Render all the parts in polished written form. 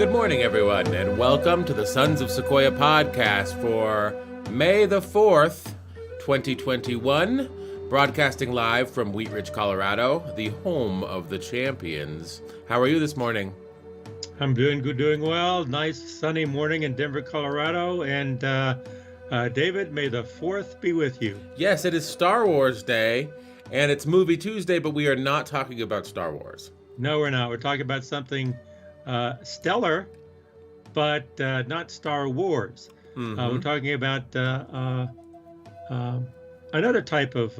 Good morning, everyone, and welcome to the Sons of Sequoia podcast for May the 4th, 2021, broadcasting live from Wheat Ridge, Colorado, the home of the champions. How are you this morning? I'm doing good, doing well. Nice sunny morning in Denver, Colorado. And David, may the 4th be with you. Yes, it is Star Wars Day, and it's Movie Tuesday, but we are not talking about Star Wars. No, we're not. We're talking about something stellar, but not Star Wars. We're talking about another type of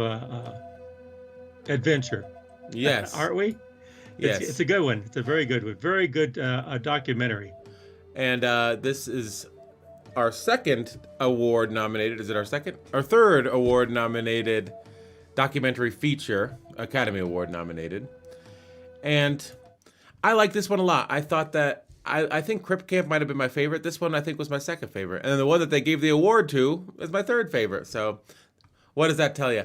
adventure. Yes. Aren't we? Yes. It's a good one. It's a very good one. Very good documentary. And this is our second award nominated. Is it our second? Our third award nominated documentary feature, Academy Award nominated. And I like this one a lot. I thought that, I think Crip Camp might have been my favorite. This one I think was my second favorite. And the one that they gave the award to is my third favorite. So what does that tell you?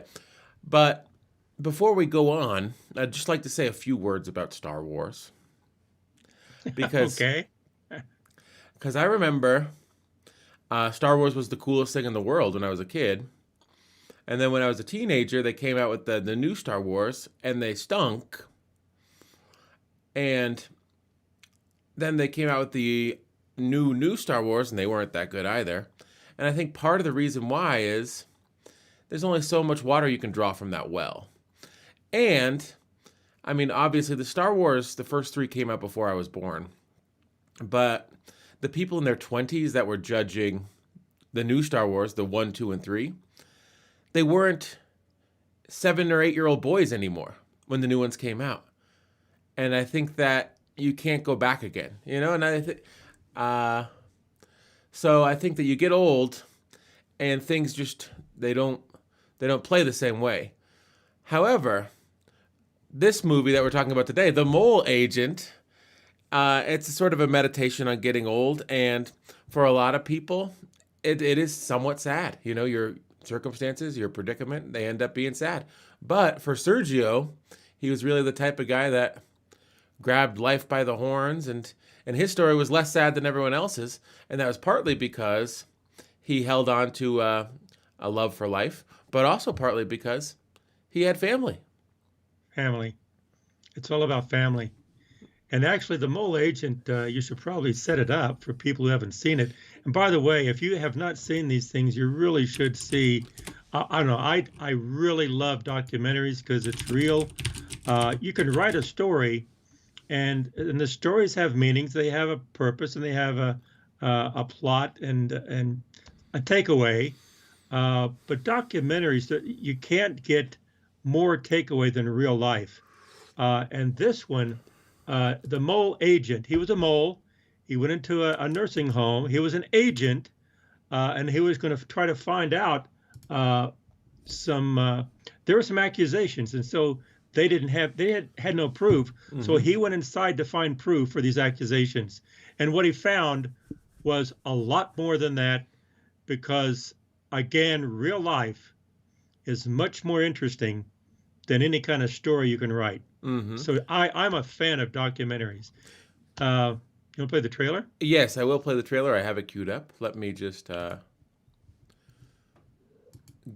But before we go on, I'd just like to say a few words about Star Wars. Because Okay. I remember Star Wars was the coolest thing in the world when I was a kid. And then when I was a teenager, they came out with the new Star Wars, and they stunk. And then they came out with the new Star Wars, and they weren't that good either. And I think part of the reason why is there's only so much water you can draw from that well. And, I mean, obviously, the Star Wars, the first three came out before I was born. But the people in their 20s that were judging the new Star Wars, the 1, 2, and 3, they weren't 7 or 8-year-old boys anymore when the new ones came out. And I think that you can't go back again, you know? And I think, so I think that you get old and things just, they don't play the same way. However, this movie that we're talking about today, The Mole Agent, it's sort of a meditation on getting old. And for a lot of people, it is somewhat sad. You know, your circumstances, your predicament, they end up being sad. But for Sergio, he was really the type of guy that grabbed life by the horns, and his story was less sad than everyone else's, and that was partly because he held on to a love for life, but also partly because he had family. Family. It's all about family. And actually, The Mole Agent, you should probably set it up for people who haven't seen it. And by the way, if you have not seen these things, you really should see. I don't know. I really love documentaries because it's real. You can write a story, and the stories have meanings. They have a purpose, and they have a plot and a takeaway. But documentaries, you can't get more takeaway than real life. And this one, The Mole Agent, he was a mole. He went into a nursing home. He was an agent, and he was going to try to find out there were some accusations, and so they had no proof. Mm-hmm. So he went inside to find proof for these accusations. And what he found was a lot more than that, because again, real life is much more interesting than any kind of story you can write. Mm-hmm. So I'm a fan of documentaries. You want to play the trailer? Yes, I will play the trailer. I have it queued up. Let me just get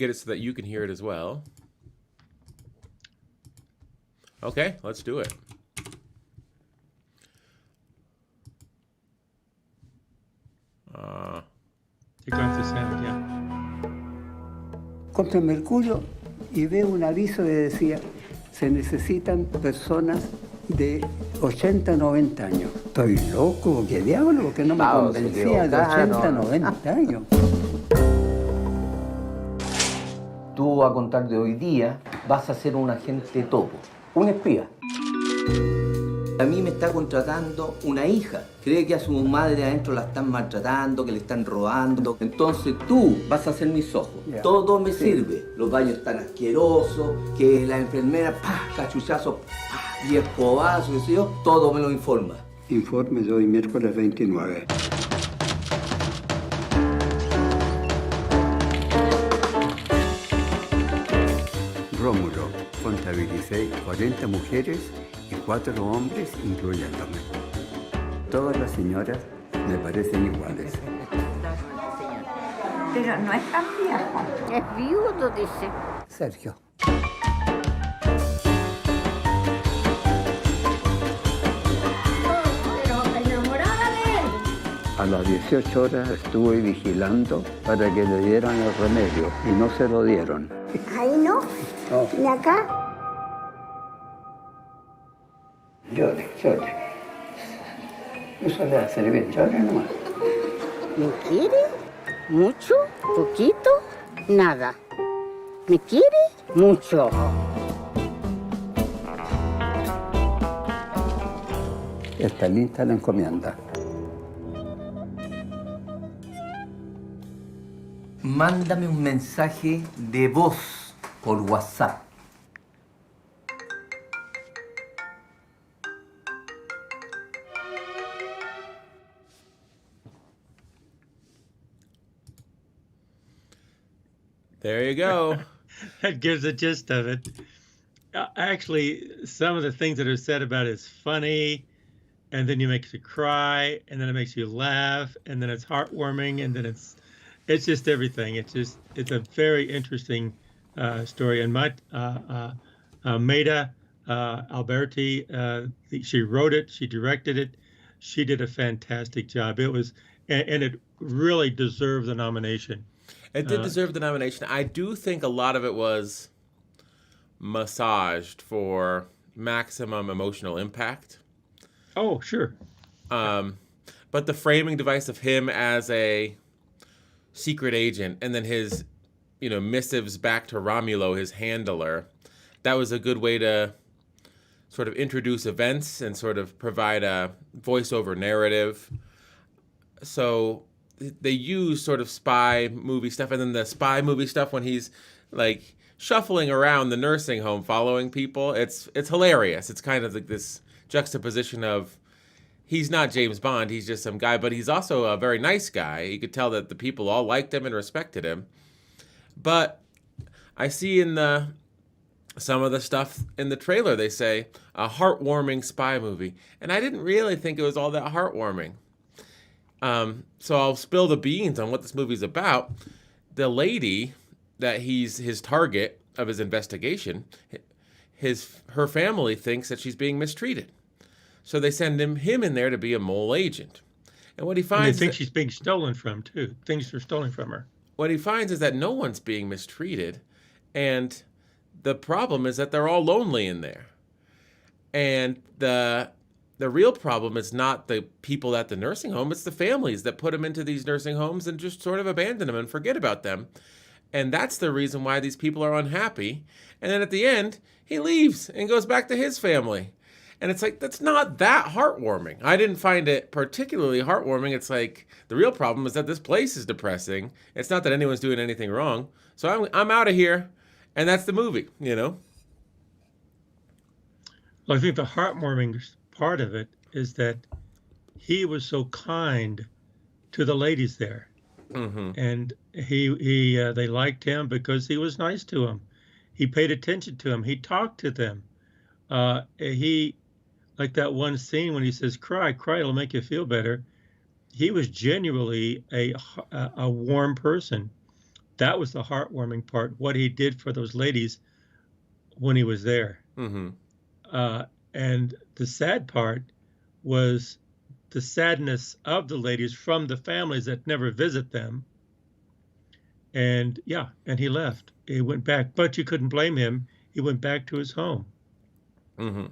it so that you can hear it as well. Okay, let's do it. Take off the sound, yeah. Contra Mercurio y veo un aviso que decía, se necesitan personas de 80, 90 años. Estoy loco, ¿qué diablo? Porque no me convencía de 80, 90 años. Tú a contar de hoy día vas a ser un agente topo, un espía. A mí me está contratando una hija. Cree que a su madre adentro la están maltratando, que le están robando. Entonces tú vas a ser mis ojos. Yeah. Todo me sirve. Los baños están asquerosos, que la enfermera, cachuchazo, y escobazo, qué sé yo, todo me lo informa. Informe de hoy, miércoles 29. Rómulo, contabilicé 40 mujeres y 4 hombres, incluyéndome. Todas las señoras me parecen iguales. Pero no es tan viejo. Es viudo, dice. Sergio. Pero enamorada de él. A las 18 horas estuve vigilando para que le dieran el remedio y no se lo dieron. Ahí no. No. ¿Y acá? Llore, llore. Eso le hace bien, llore nomás. ¿Me quiere? ¿Mucho? ¿Poquito? Nada. ¿Me quiere? Mucho. Está lista la encomienda. Mándame un mensaje de voz por WhatsApp. There you go. That gives the gist of it. Actually, some of the things that are said about it is funny, and then it makes you cry, and then it makes you laugh, and then it's heartwarming, and then it's just everything. It's a very interesting story. And Maida Alberti, she wrote it, she directed it, she did a fantastic job. It was, and it really deserved the nomination. It did deserve the nomination. I do think a lot of it was massaged for maximum emotional impact. Oh, sure. But the framing device of him as a secret agent and then his, missives back to Romulo, his handler, that was a good way to sort of introduce events and sort of provide a voiceover narrative. So they use sort of spy movie stuff, and then the spy movie stuff when he's like shuffling around the nursing home following people. It's hilarious. It's kind of like this juxtaposition of he's not James Bond, he's just some guy, but he's also a very nice guy. You could tell that the people all liked him and respected him. But I see in some of the stuff in the trailer, they say a heartwarming spy movie, and I didn't really think it was all that heartwarming. So I'll spill the beans on what this movie's about. The lady that he's his target of his investigation, her family thinks that she's being mistreated. So they send him in there to be a mole agent. And what he finds... And they think she's being stolen from, too. Things are stolen from her. What he finds is that no one's being mistreated. And the problem is that they're all lonely in there. And the real problem is not the people at the nursing home, it's the families that put them into these nursing homes and just sort of abandon them and forget about them. And that's the reason why these people are unhappy. And then at the end, he leaves and goes back to his family. And it's like, that's not that heartwarming. I didn't find it particularly heartwarming. It's like, the real problem is that this place is depressing. It's not that anyone's doing anything wrong. So I'm out of here. And that's the movie, Well, I think the heartwarming part of it is that he was so kind to the ladies there. Mm-hmm. And they liked him because he was nice to them. He paid attention to them. He talked to them. He, like that one scene when he says, cry, it'll make you feel better. He was genuinely a warm person. That was the heartwarming part, what he did for those ladies when he was there. Mm-hmm. And the sad part was the sadness of the ladies from the families that never visit them. And and he left. He went back, but you couldn't blame him. He went back to his home. Mm-hmm.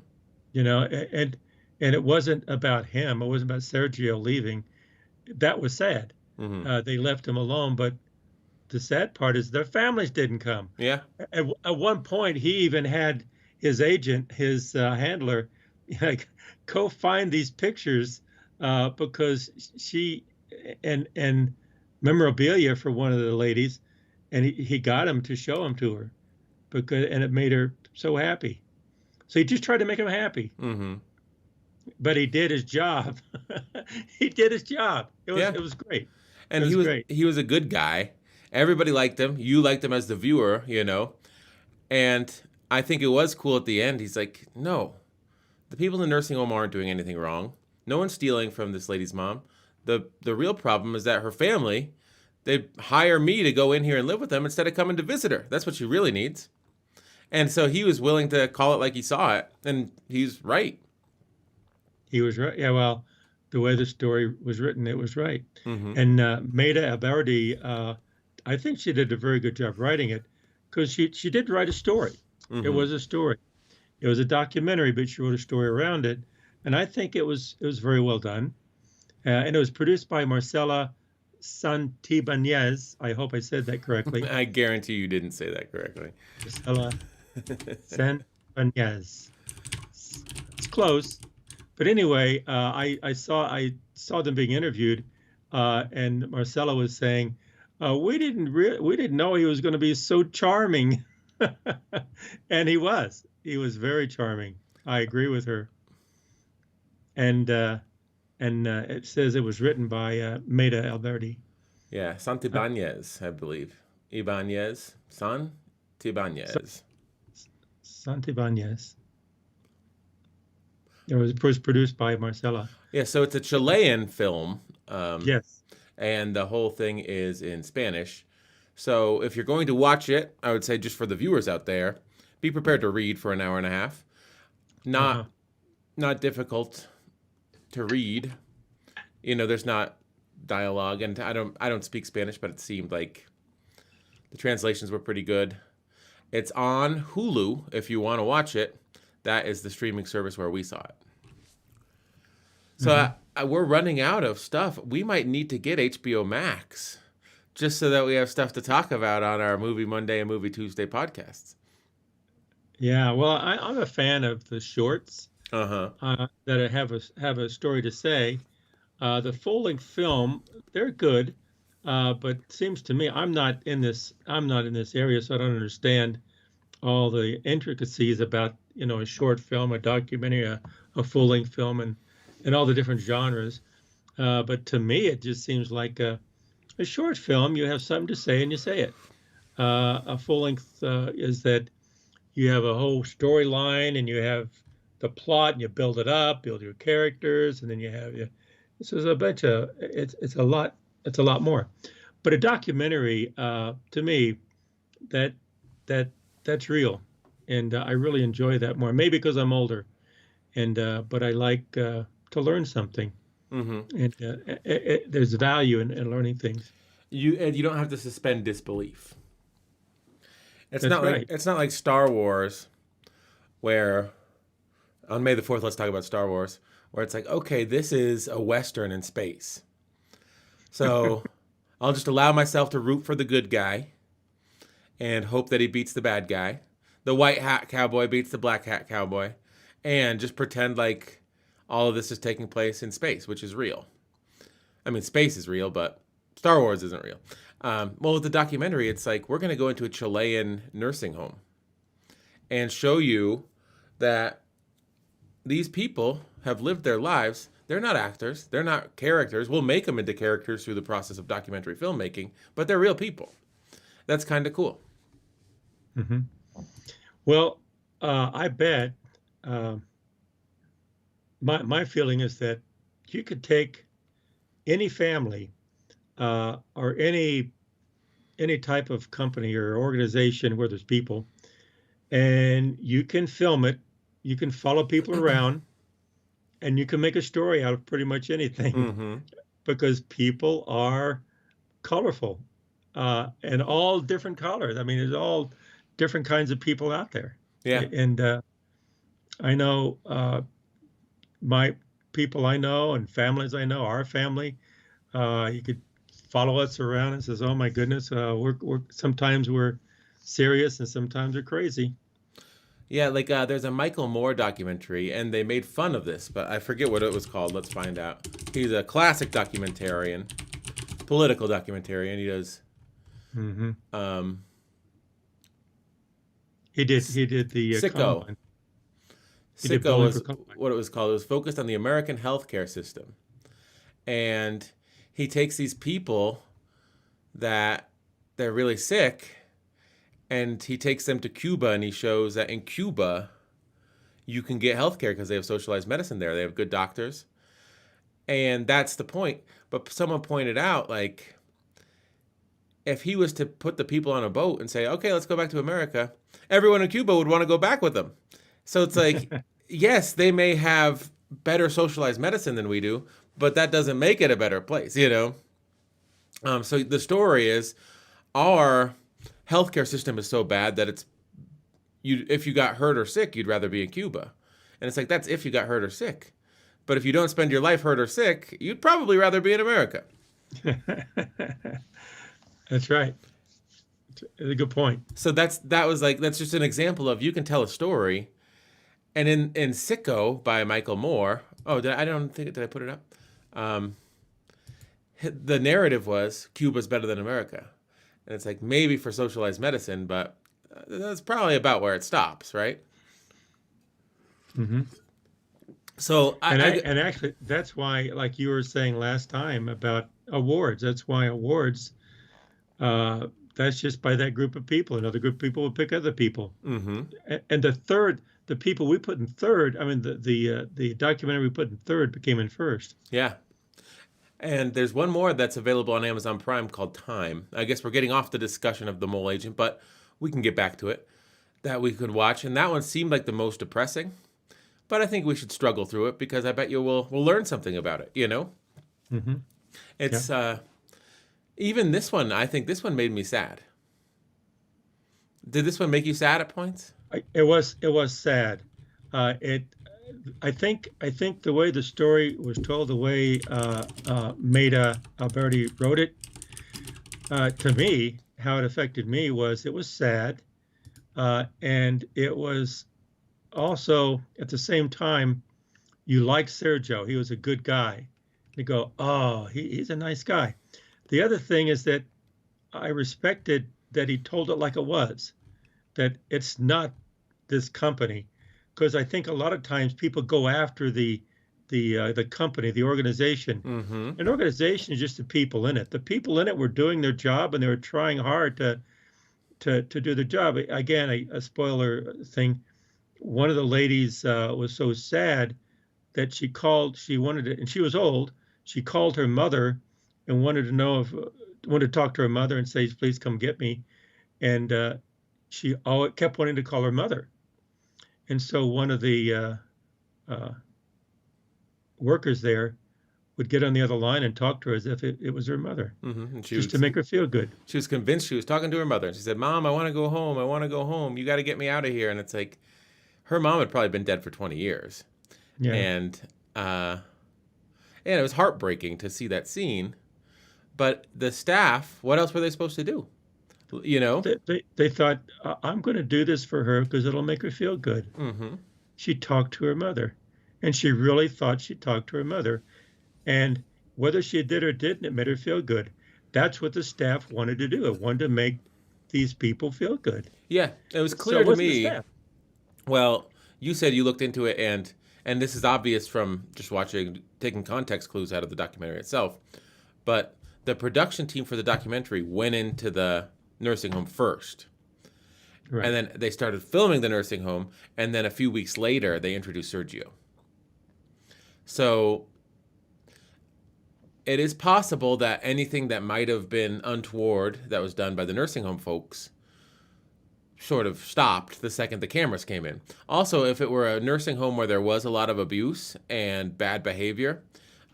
And it wasn't about him. It wasn't about Sergio leaving. That was sad. Mm-hmm. They left him alone, but the sad part is their families didn't come. Yeah. At one point, he even had his agent, his handler, go find these pictures because she and memorabilia for one of the ladies, and he got him to show them to her and it made her so happy. So he just tried to make him happy. Mm-hmm. But he did his job. He did his job. It was great. And he was a good guy. Everybody liked him. You liked him as the viewer, And I think it was cool at the end. He's like, no, the people in the nursing home aren't doing anything wrong. No one's stealing from this lady's mom. The real problem is that her family, they hire me to go in here and live with them instead of coming to visit her. That's what she really needs. And so he was willing to call it like he saw it, and he's right. He was right. Yeah, well, the way the story was written, it was right. Mm-hmm. And Maida Alberdi, I think she did a very good job writing it, because she did write a story. Mm-hmm. It was a story. It was a documentary, but she wrote a story around it, and I think it was very well done. And it was produced by Marcela Santibanez. I hope I said that correctly. I guarantee you didn't say that correctly. Marcela Santibanez. It's close, but anyway, I saw them being interviewed, and Marcela was saying, we didn't know he was going to be so charming, and he was very charming. I agree with her, and it says it was written by Maida Alberdi. Yeah, Santibanez, I believe. Ibanez, Santibanez. Santibanez. It was produced by Marcela. Yeah, so it's a Chilean film. Yes. And the whole thing is in Spanish. So if you're going to watch it, I would say just for the viewers out there, be prepared to read for an hour and a half. Not difficult to read. You know, there's not dialogue, and I don't speak Spanish, but it seemed like the translations were pretty good. It's on Hulu if you want to watch it. That is the streaming service where we saw it. So we're running out of stuff. We might need to get HBO Max just so that we have stuff to talk about on our Movie Monday and Movie Tuesday podcasts. Yeah, well, I'm a fan of the shorts Uh-huh. that have a story to say. The full-length film, they're good, but it seems to me I'm not in this area, so I don't understand all the intricacies about a short film, a documentary, a full-length film, and all the different genres. But to me, it just seems like a short film. You have something to say and you say it. A full-length is that you have a whole storyline and you have the plot and you build it up, build your characters, and then you have this is a bunch of it's a lot more. But a documentary, to me, that's real, and I really enjoy that more. Maybe because I'm older, and but I like to learn something, and there's value in learning things. You don't have to suspend disbelief. It's That's not right. like it's not like Star Wars, where on May the 4th, let's talk about Star Wars, where it's like, okay, this is a Western in space. So I'll just allow myself to root for the good guy and hope that he beats the bad guy. The white hat cowboy beats the black hat cowboy, and just pretend like all of this is taking place in space, which is real. I mean, space is real, but Star Wars isn't real. Well, with the documentary, it's like we're going to go into a Chilean nursing home and show you that these people have lived their lives. They're not actors. They're not characters. We'll make them into characters through the process of documentary filmmaking, but they're real people. That's kind of cool. Mm-hmm. Well, I bet my feeling is that you could take any family or any type of company or organization where there's people, and you can film it. You can follow people around, and you can make a story out of pretty much anything, because people are colorful and all different colors. I mean, there's all different kinds of people out there. Yeah. And I know my people I know and families I know, our family, you could follow us around and says, oh my goodness, sometimes we're serious and sometimes we're crazy. Yeah, like there's a Michael Moore documentary, and they made fun of this, but I forget what it was called. Let's find out. He's a classic documentarian, political documentarian. He does. He did the Sicko. Columbine. He did Sicko Bowling was for Columbine. what it was called. It was focused on the American healthcare system, and he takes these people that they're really sick, and he takes them to Cuba, and he shows that in Cuba, you can get healthcare because they have socialized medicine there. They have good doctors, And that's the point. But someone pointed out, like, if he was to put the people on a boat and say, okay, let's go back to America, everyone in Cuba would want to go back with them. So it's like, yes, they may have better socialized medicine than we do, but that doesn't make it a better place, you know? So the story is our healthcare system is so bad that if you got hurt or sick, you'd rather be in Cuba. And it's like, that's if you got hurt or sick. But if you don't spend your life hurt or sick, you'd probably rather be in America. That's right. That's a good point. So that's just an example of, you can tell a story. And in Sicko by Michael Moore, did I put it up? The narrative was Cuba's better than America. And it's like, maybe for socialized medicine, but that's probably about where it stops, right? Mm-hmm. So and actually, that's why, like you were saying last time about awards, that's why awards, that's just by that group of people. Another group of people will pick other people. Mm-hmm. And the people we put in third, I mean, the documentary we put in third became in first. Yeah. And there's one more that's available on Amazon Prime called Time. I guess we're getting off the discussion of the mole agent, but we can get back to it, that we could watch. And that one seemed like the most depressing. But I think we should struggle through it, because I bet we'll learn something about it, you know? Mm-hmm. It's, even this one, I think this one made me sad. Did this one make you sad at points? It was sad. I think the way the story was told, the way Maida Alberti wrote it, to me, how it affected me was, it was sad, and it was also, at the same time, you liked Sergio. He was a good guy. You go, oh, he's a nice guy. The other thing is that I respected that he told it like it was, that it's not this company, because I think a lot of times people go after the company, the organization. Mm-hmm. An organization is just the people in it. The people in it were doing their job, and they were trying hard to do their job. Again, a spoiler thing. One of the ladies was so sad that she wanted it, and she was old. She called her mother and wanted to talk to her mother and say, please come get me. And she kept wanting to call her mother. And so one of the workers there would get on the other line and talk to her as if it was her mother, mm-hmm. just to make her feel good. She was convinced she was talking to her mother. And she said, Mom, I want to go home. I want to go home. You got to get me out of here. And it's like, her mom had probably been dead for 20 years. Yeah. And it was heartbreaking to see that scene. But the staff, what else were they supposed to do? You know? They thought, I'm going to do this for her because it'll make her feel good. Mm-hmm. She talked to her mother. And she really thought she talked to her mother. And whether she did or didn't, it made her feel good. That's what the staff wanted to do. It wanted to make these people feel good. Yeah, it was clear So to me. Well, you said you looked into it, and this is obvious from just taking context clues out of the documentary itself. But the production team for the documentary went into the nursing home first. Right. And then they started filming the nursing home, and then a few weeks later, they introduced Sergio. So it is possible that anything that might have been untoward that was done by the nursing home folks sort of stopped the second the cameras came in. Also, if it were a nursing home where there was a lot of abuse and bad behavior,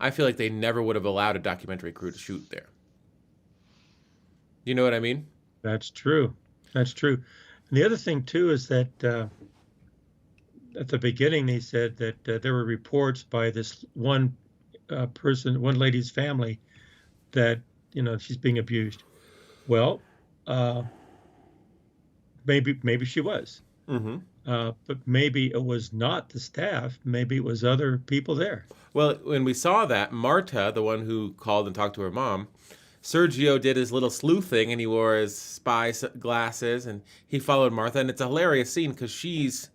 I feel like they never would have allowed a documentary crew to shoot there. You know what I mean? That's true. That's true. And the other thing, too, is that at the beginning, they said that there were reports by this one lady's family that, she's being abused. Well, maybe she was. Mm-hmm. But maybe it was not the staff. Maybe it was other people there. Well, when we saw that, Marta, the one who called and talked to her mom, Sergio did his little sleuth thing, and he wore his spy glasses, and he followed Martha. And it's a hilarious scene because she's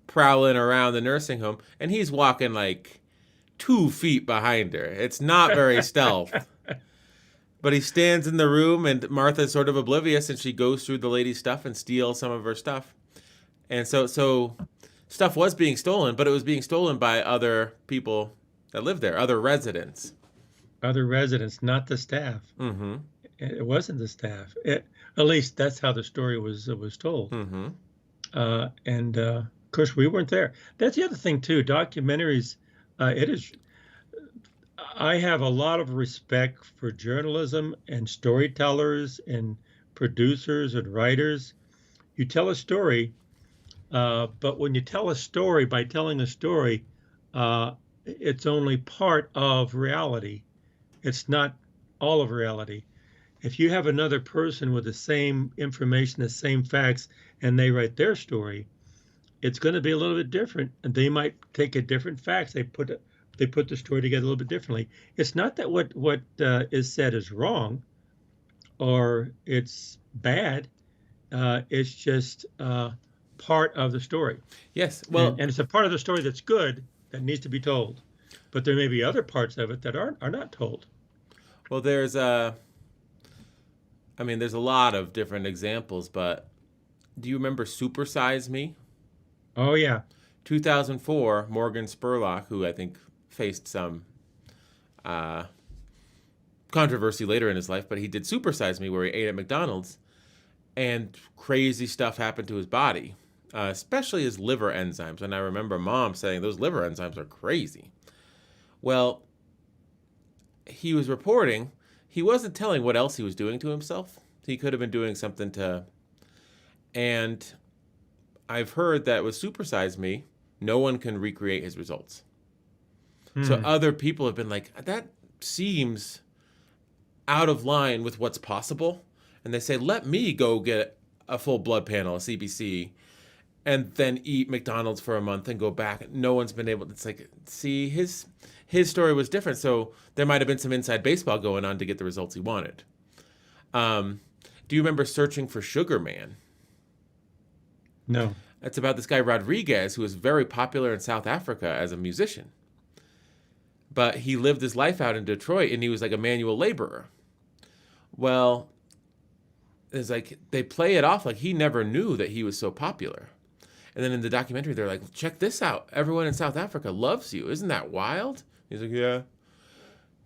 prowling around the nursing home, and he's walking like 2 feet behind her. It's not very stealth. But he stands in the room, and Martha's sort of oblivious, and she goes through the lady's stuff and steals some of her stuff. And so stuff was being stolen, but it was being stolen by other people that lived there, other residents. Other residents, not the staff. Mm-hmm. It wasn't the staff. At least that's how the story was told. Mm-hmm. And of course, we weren't there. That's the other thing too. Documentaries. It is. I have a lot of respect for journalism and storytellers and producers and writers. You tell a story, but when you tell a story by telling a story, it's only part of reality. It's not all of reality. If you have another person with the same information, the same facts, and they write their story, it's going to be a little bit different. And they might take a different facts. They put the story together a little bit differently. It's not that what is said is wrong or it's bad. It's just part of the story. Yes. Well, and it's a part of the story that's good that needs to be told. But there may be other parts of it that are not told. Well, there's a lot of different examples, but do you remember Super Size Me? Oh, yeah. 2004, Morgan Spurlock, who I think faced some controversy later in his life, but he did Super Size Me where he ate at McDonald's, and crazy stuff happened to his body, especially his liver enzymes. And I remember Mom saying those liver enzymes are crazy. Well, he was reporting, he wasn't telling what else he was doing to himself. He could have been doing something to, and I've heard that with Super Size Me, no one can recreate his results. So other people have been like, that seems out of line with what's possible. And they say, let me go get a full blood panel, a CBC, and then eat McDonald's for a month and go back. No one's been able to. It's like, see, his story was different. So there might have been some inside baseball going on to get the results he wanted. Do you remember Searching for Sugar Man? No. It's about this guy, Rodriguez, who was very popular in South Africa as a musician. But he lived his life out in Detroit, and he was like a manual laborer. Well, it's like they play it off like he never knew that he was so popular. And then in the documentary, they're like, check this out. Everyone in South Africa loves you. Isn't that wild? He's like, yeah.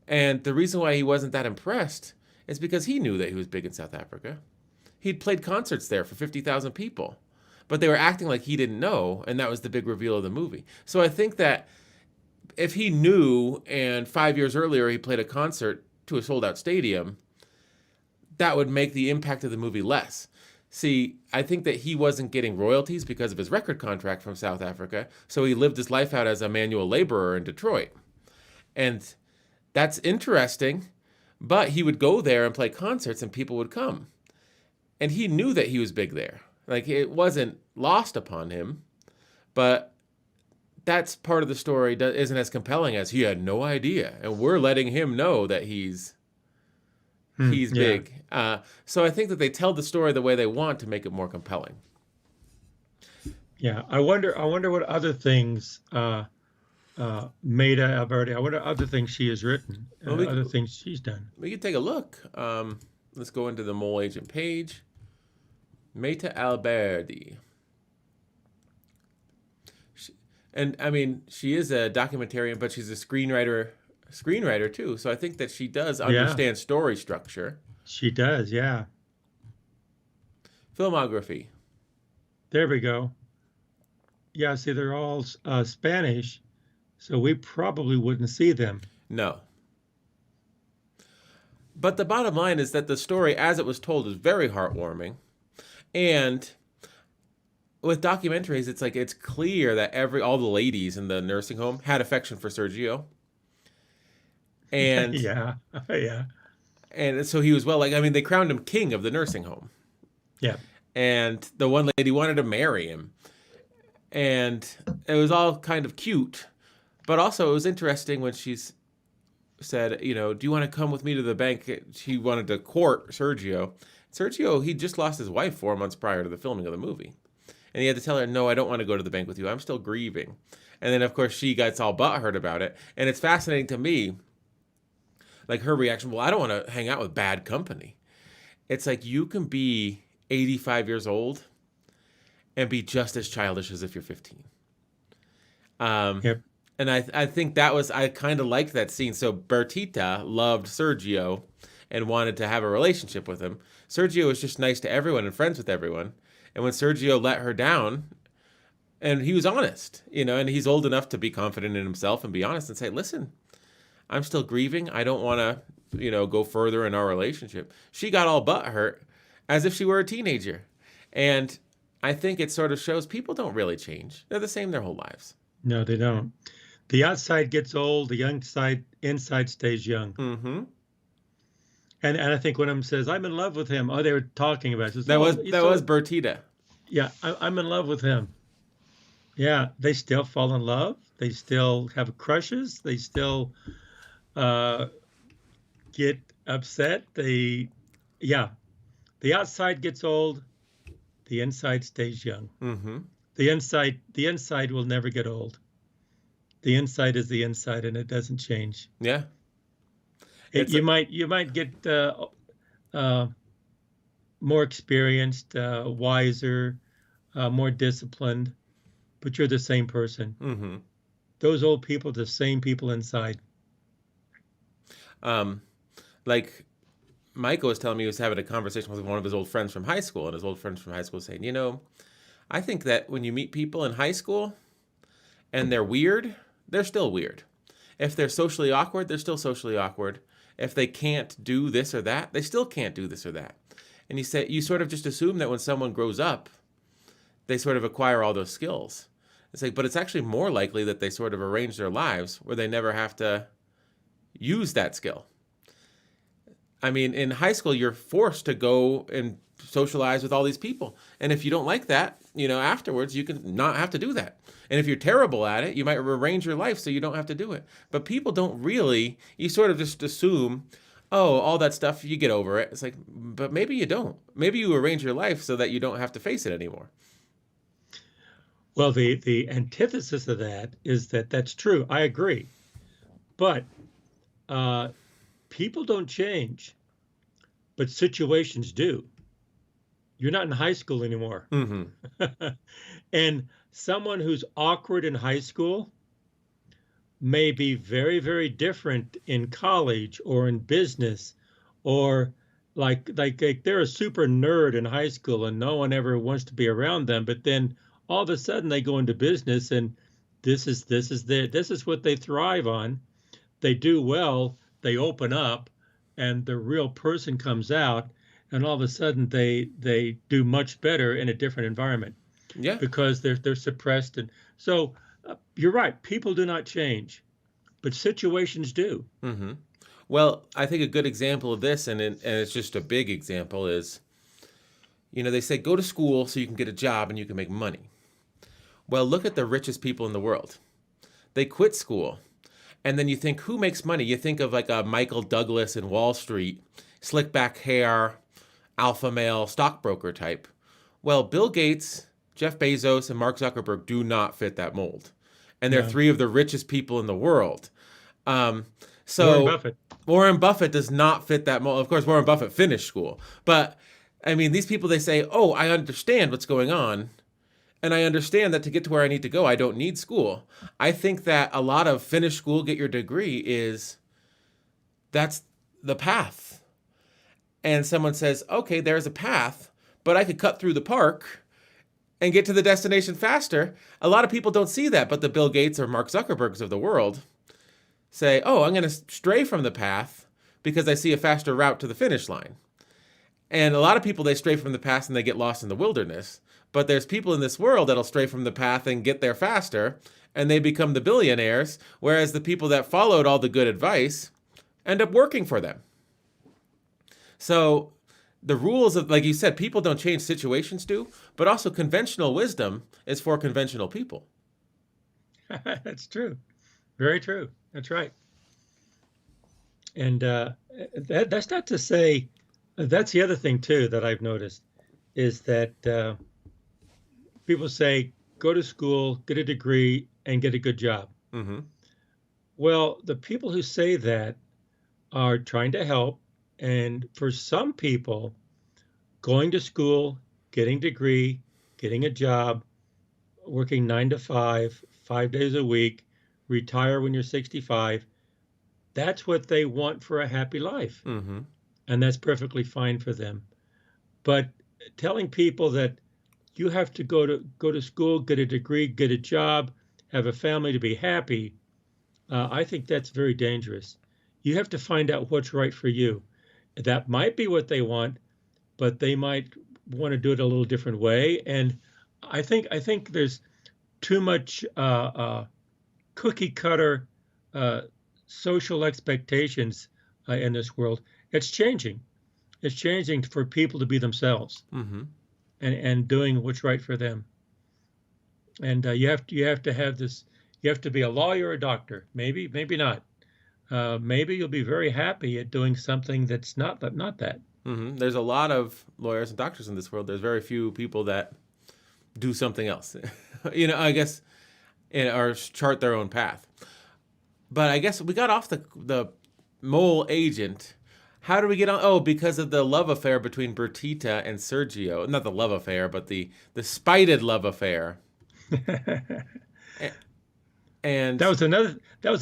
And the reason why he wasn't that impressed is because he knew that he was big in South Africa. He'd played concerts there for 50,000 people. But they were acting like he didn't know, and that was the big reveal of the movie. So I think that if he knew, and 5 years earlier he played a concert to a sold-out stadium, that would make the impact of the movie less. See, I think that he wasn't getting royalties because of his record contract from South Africa, so he lived his life out as a manual laborer in Detroit. And that's interesting, but he would go there and play concerts and people would come. And he knew that he was big there. Like, it wasn't lost upon him, but that's part of the story that isn't as compelling as he had no idea. And we're letting him know that he's big. So I think that they tell the story the way they want to make it more compelling. Yeah, I wonder what other things Maida Alberti. I wonder other things she has written, other things she's done. We can take a look. Let's go into the Mole Agent page. Maida Alberti. She is a documentarian, but she's a screenwriter too. So I think that she does understand story structure. She does, yeah. Filmography. There we go. Yeah, see, they're all Spanish, so we probably wouldn't see them. No. But the bottom line is that the story, as it was told, is very heartwarming. And with documentaries, it's clear that all the ladies in the nursing home had affection for Sergio. And yeah. And so he was they crowned him king of the nursing home. Yeah. And the one lady wanted to marry him. And it was all kind of cute. But also it was interesting when she said, do you want to come with me to the bank? She wanted to court Sergio. Sergio, he just lost his wife 4 months prior to the filming of the movie. And he had to tell her, no, I don't want to go to the bank with you. I'm still grieving. And then, of course, she gets all butthurt about it. And it's fascinating to me, like her reaction, well, I don't want to hang out with bad company. It's like you can be 85 years old and be just as childish as if you're 15. Yep. And I think that was, I kind of liked that scene. So Bertita loved Sergio and wanted to have a relationship with him. Sergio was just nice to everyone and friends with everyone. And when Sergio let her down, and he was honest, and he's old enough to be confident in himself and be honest and say, listen, I'm still grieving. I don't want to, go further in our relationship. She got all butthurt as if she were a teenager. And I think it sort of shows people don't really change. They're the same their whole lives. No, they don't. The outside gets old, the inside stays young. Mm-hmm. And I think one of them says, "I'm in love with him." Oh, they were talking about it. Says, That was Bertita. Yeah, I'm in love with him. Yeah, they still fall in love. They still have crushes. They still get upset. The outside gets old, the inside stays young. Mm-hmm. The inside will never get old. The inside is the inside, and it doesn't change. Yeah. You might get more experienced, wiser, more disciplined, but you're the same person. Mm-hmm. Those old people, the same people inside. Like Michael was telling me, he was having a conversation with one of his old friends from high school, and his old friends from high school saying, I think that when you meet people in high school and they're weird, they're still weird. If they're socially awkward, they're still socially awkward. If they can't do this or that, they still can't do this or that. And you sort of just assume that when someone grows up, they sort of acquire all those skills. It's like, but it's actually more likely that they sort of arrange their lives where they never have to use that skill. I mean, in high school, you're forced to go and socialize with all these people. And if you don't like that, afterwards, you can not have to do that. And if you're terrible at it, you might arrange your life so you don't have to do it. But people don't really, you sort of just assume, oh, all that stuff, you get over it. It's like, but maybe you don't. Maybe you arrange your life so that you don't have to face it anymore. Well, the antithesis of that is that's true. I agree. But people don't change, but situations do. You're not in high school anymore. Mm-hmm. And someone who's awkward in high school may be very, very different in college or in business, or like they're a super nerd in high school and no one ever wants to be around them. But then all of a sudden they go into business and this is what they thrive on. They do well, they open up, and the real person comes out, and all of a sudden they do much better in a different environment. Yeah. Because they're suppressed. And so you're right, people do not change, but situations do. Mm-hmm. Well, I think a good example of this, and it's just a big example, is, they say go to school so you can get a job and you can make money. Well, look at the richest people in the world. They quit school. And then you think, who makes money? You think of like a Michael Douglas in Wall Street, slick back hair, alpha male stockbroker type. Well, Bill Gates, Jeff Bezos, and Mark Zuckerberg do not fit that mold. And they're three of the richest people in the world. Warren Buffett does not fit that mold. Of course, Warren Buffett finished school. But, I mean, these people, they say, oh, I understand what's going on. And I understand that to get to where I need to go, I don't need school. I think that a lot of finish school, get your degree that's the path. And someone says, okay, there's a path, but I could cut through the park and get to the destination faster. A lot of people don't see that, but the Bill Gates or Mark Zuckerbergs of the world say, oh, I'm going to stray from the path because I see a faster route to the finish line. And a lot of people, they stray from the path and they get lost in the wilderness. But there's people in this world that'll stray from the path and get there faster, and they become the billionaires, whereas the people that followed all the good advice end up working for them. So the rules of, like you said, people don't change, situations do, but also conventional wisdom is for conventional people. That's true. Very true. That's right. And that's not to say, that's the other thing too that I've noticed, is that people say, go to school, get a degree, and get a good job. Mm-hmm. Well, the people who say that are trying to help. And for some people, going to school, getting a degree, getting a job, working 9 to 5, 5 days a week, retire when you're 65. That's what they want for a happy life. Mm-hmm. And that's perfectly fine for them. But telling people that you have to go to school, get a degree, get a job, have a family to be happy, I think that's very dangerous. You have to find out what's right for you. That might be what they want, but they might want to do it a little different way. And I think there's too much cookie cutter social expectations in this world. It's changing. It's changing for people to be themselves, Mm-hmm. and doing what's right for them. And you have to have this. You have to be a lawyer or a doctor. Maybe not. Maybe you'll be very happy at doing something that's not that. Mm-hmm. There's a lot of lawyers and doctors in this world. There's very few people that do something else. I guess, or chart their own path. But I guess we got off the mole agent. How do we get on? Oh, because of the love affair between Bertita and Sergio. Not the love affair, but the spited love affair. And that was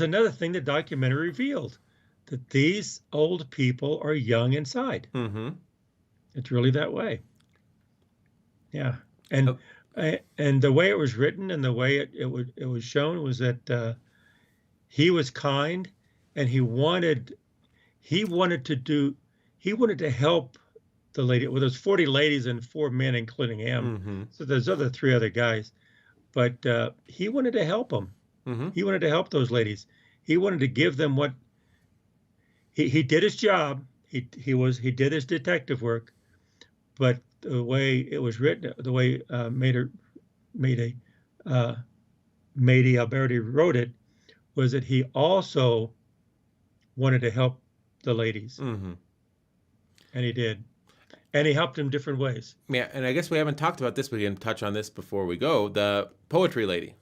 another thing the documentary revealed, that these old people are young inside. Mm-hmm. It's really that way. Yeah, and the way it was written and the way it was shown was that he was kind, and he wanted to help the lady. Well, there's 40 ladies and 4 men, including him. Mm-hmm. So there's 3 other guys, but he wanted to help them. Mm-hmm. He wanted to help those ladies. He wanted to give them what he did his job. He did his detective work, but the way it was written, the way Mady Alberti wrote it, was that he also wanted to help the ladies, Mm-hmm. and he did, and he helped them different ways. Yeah, and I guess we haven't talked about this. We can touch on this before we go. The poetry lady.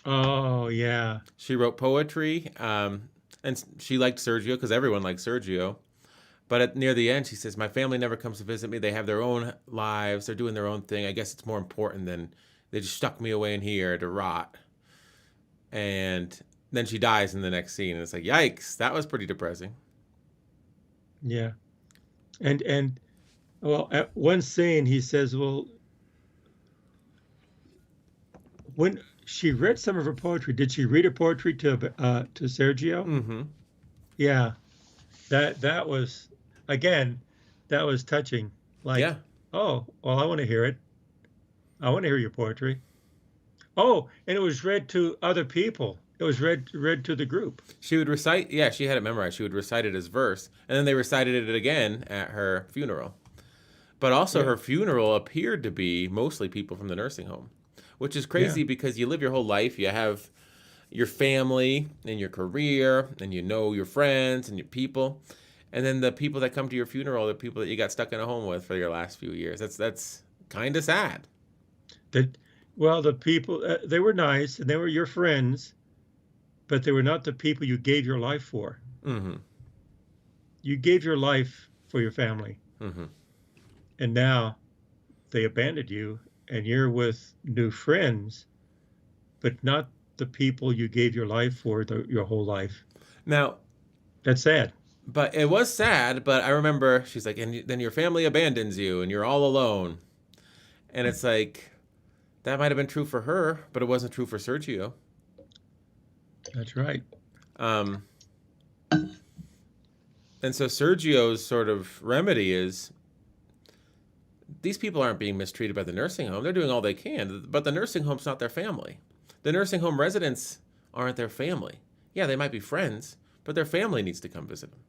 Oh yeah, She wrote poetry, and she liked Sergio because everyone liked Sergio. But near the end, she says, "My family never comes to visit me. They have their own lives. They're doing their own thing. I guess it's more important than they just stuck me away in here to rot." And then she dies in the next scene, and it's like, yikes, that was pretty depressing. yeah, and well, at one scene he says, "Well, when she read some of her poetry, did she read her poetry to Sergio?" Mm-hmm. Yeah, that was, again, that was touching. Like, Yeah. oh, well, I want to hear it. I want to hear your poetry. Oh, and it was read to other people. It was read to the group. She would recite, yeah, she had it memorized. She would recite it as verse, and then they recited it again at her funeral. But also, her funeral appeared to be mostly people from the nursing home, which is crazy because you live your whole life. You have your family and your career, and you know your friends and your people. And then the people that come to your funeral are the people that you got stuck in a home with for your last few years. That's kind of sad. Well, the people, they were nice and they were your friends, but they were not the people you gave your life for. Mm-hmm. You gave your life for your family. Mm-hmm. And now they abandoned you, and you're with new friends, but not the people you gave your life for your whole life. Now, that's sad. But it was sad, but I remember she's like, and then your family abandons you and you're all alone. And it's like, that might have been true for her, but it wasn't true for Sergio. That's right. And so Sergio's sort of remedy is, these people aren't being mistreated by the nursing home. They're doing all they can, but the nursing home's not their family. The nursing home residents aren't their family. Yeah, they might be friends, but their family needs to come visit them.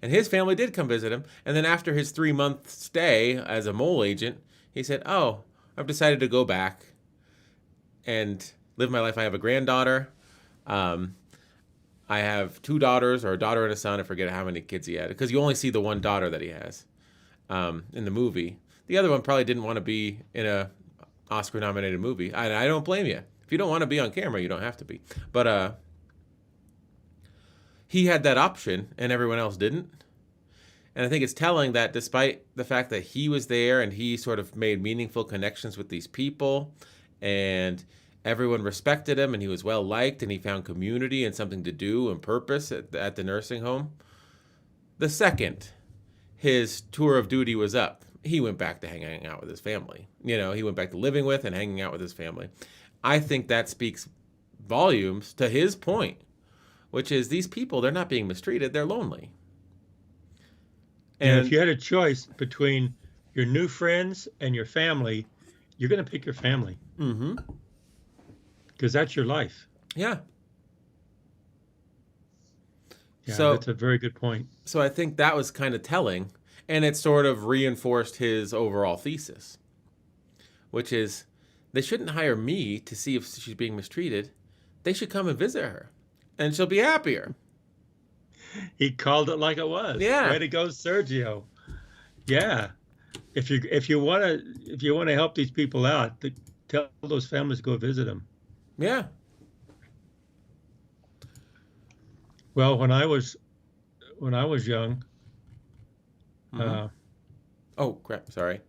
And his family did come visit him. And then after his 3-month stay as a mole agent, he said, oh, I've decided to go back and live my life. I have a granddaughter. I have 2 daughters, or a daughter and a son. I forget how many kids he had, because you only see the one daughter that he has in the movie. The other one probably didn't want to be in a Oscar-nominated movie. I don't blame you. If you don't want to be on camera, you don't have to be. But he had that option, and everyone else didn't. And I think it's telling that despite the fact that he was there and he sort of made meaningful connections with these people, and Everyone respected him, and he was well liked, and he found community and something to do and purpose at the nursing home. The second his tour of duty was up, he went back to hanging out with his family. You know, he went back to living with and hanging out with his family. I think that speaks volumes to his point, which is these people, they're not being mistreated, they're lonely. And if you had a choice between your new friends and your family, you're going to pick your family. Mm-hmm. Because that's your life. Yeah. Yeah, So that's a very good point. So I think that was kind of telling, and it sort of reinforced his overall thesis, which is they shouldn't hire me to see if she's being mistreated. They should come and visit her, and she'll be happier. He called it like it was. Yeah. Way to go, Sergio. Yeah. If you want to help these people out, tell those families to go visit them. Yeah. Well, when I was young, Mm-hmm. Oh crap! Sorry.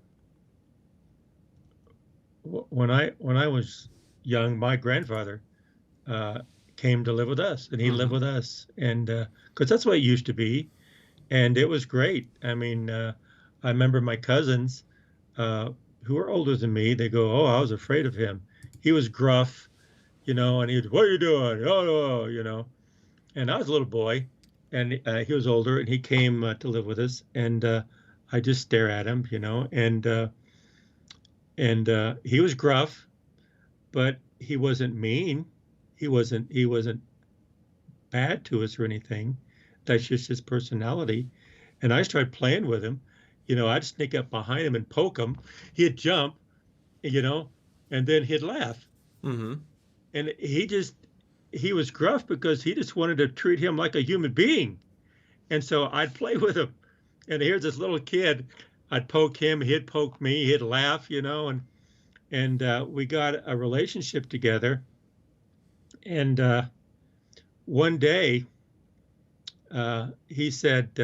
when I was young, my grandfather came to live with us, and he lived with us, and because that's what it used to be, and it was great. I mean, I remember my cousins who were older than me. They go, "Oh, I was afraid of him. He was gruff, and he'd, what are you doing? Oh. And I was a little boy, and he was older, and he came to live with us, and I just stare at him, and he was gruff, but he wasn't mean. He wasn't bad to us or anything. That's just his personality. And I started playing with him. I'd sneak up behind him and poke him. He'd jump, and then he'd laugh. Mm-hmm. And he was gruff because he just wanted to treat him like a human being. And so I'd play with him. And here's this little kid. I'd poke him, he'd poke me, he'd laugh, and we got a relationship together. And one day, he said,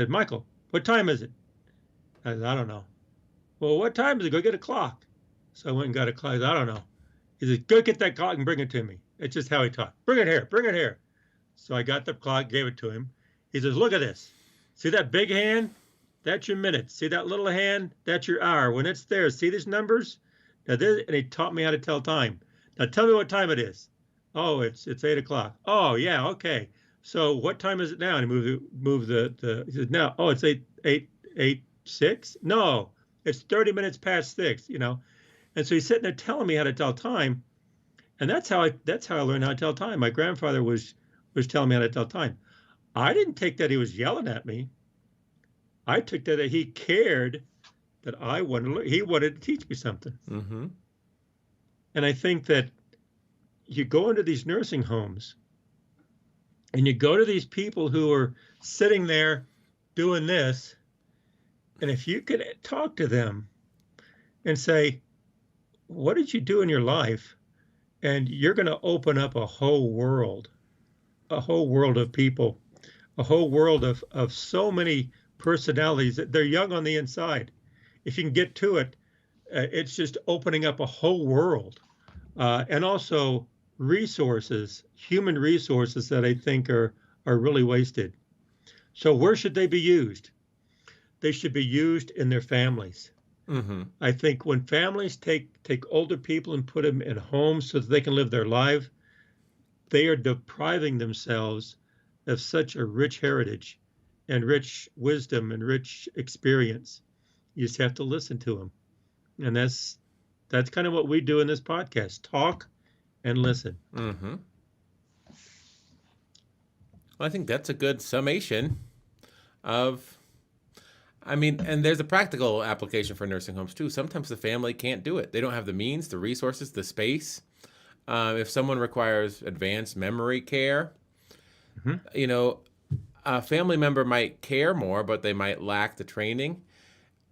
Michael, what time is it? I said, I don't know. Well, what time is it? Go get a clock. So I went and got a clock. I said, I don't know. He said, go get that clock and bring it to me. It's just how he talked. Bring it here. So I got the clock, gave it to him. He says, look at this. See that big hand? That's your minutes. See that little hand? That's your hour. When it's there, see these numbers? And he taught me how to tell time. Now tell me what time it is. Oh, it's 8 o'clock. Oh, yeah, okay. So what time is it now? And he moved the he said, no, oh, it's 6? No, it's 30 minutes past 6, And so he's sitting there telling me how to tell time. And that's how I learned how to tell time. My grandfather was telling me how to tell time. I didn't take that he was yelling at me. I took that he cared that I wanted to learn. He wanted to teach me something. Mm-hmm. And I think that you go into these nursing homes and you go to these people who are sitting there doing this. And if you could talk to them and say, what did you do in your life? And you're going to open up a whole world of people, a whole world of so many personalities that they're young on the inside. If you can get to it, it's just opening up a whole world. And also resources, human resources that I think are really wasted. So where should they be used? They should be used in their families. Mm-hmm. I think when families take older people and put them in homes so that they can live their life, they are depriving themselves of such a rich heritage and rich wisdom and rich experience. You just have to listen to them. And that's kind of what we do in this podcast, talk and listen. Mm-hmm. Well, I think that's a good summation of, and there's a practical application for nursing homes too. Sometimes the family can't do it. They don't have the means, the resources, the space. If someone requires advanced memory care, a family member might care more, but they might lack the training,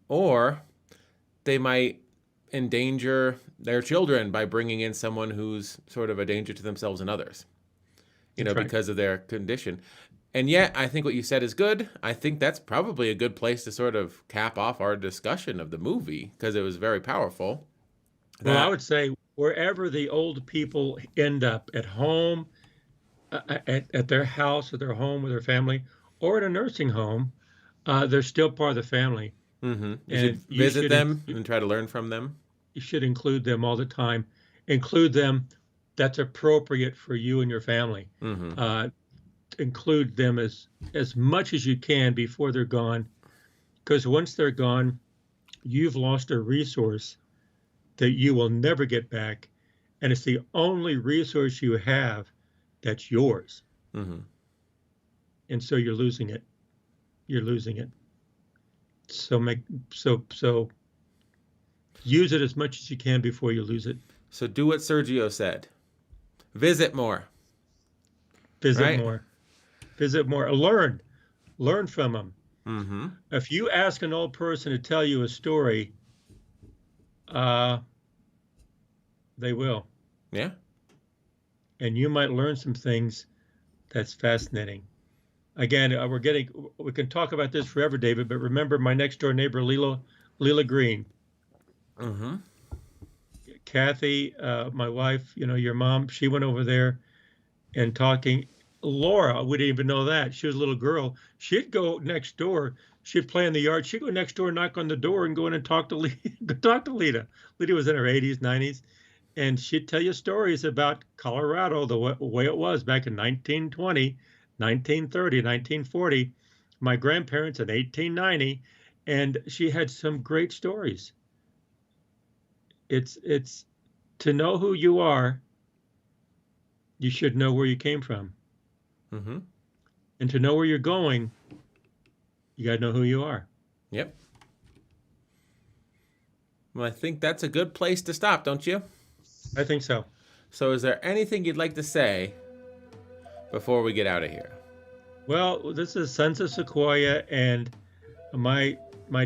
or they might endanger their children by bringing in someone who's sort of a danger to themselves and others, Right. because of their condition. And yet, I think what you said is good. I think that's probably a good place to sort of cap off our discussion of the movie because it was very powerful. Well, I would say wherever the old people end up, at home, at their house, or their home with their family, or at a nursing home, they're still part of the family. You should And visit them and try to learn from them. you should include them all the time. Include them that's appropriate for you and your family. Include them as much as you can before they're gone, because once they're gone, you've lost a resource that you will never get back, and it's the only resource you have that's yours. And so you're losing it. You're losing it. So use it as much as you can before you lose it. So do what Sergio said. Visit more. Visit more. Visit more. Learn from them. If you ask an old person to tell you a story, they will. Yeah. And you might learn some things that's fascinating. Again, we can talk about this forever, David, but remember my next door neighbor, Leela Green. Kathy, my wife, your mom, she went over there and talking. Laura, we didn't even know that. She was a little girl. She'd go next door. She'd play in the yard. She'd go next door, knock on the door, and go in and talk to Lita. Lita was in her 80s, 90s. And she'd tell you stories about Colorado, the way it was back in 1920, 1930, 1940. My grandparents in 1890. And she had some great stories. It's to know who you are, you should know where you came from. And to know where you're going, you got to know who you are. Yep. Well, I think that's a good place to stop, don't you? I think so. So is there anything you'd like to say before we get out of here? Well, this is Sons of Sequoia, and my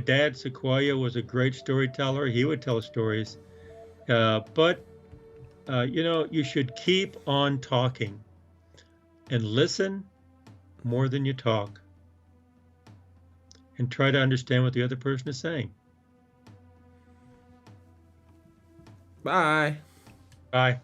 dad, Sequoia, was a great storyteller. He would tell stories. But you should keep on talking and listen more than you talk, and try to understand what the other person is saying. Bye. Bye.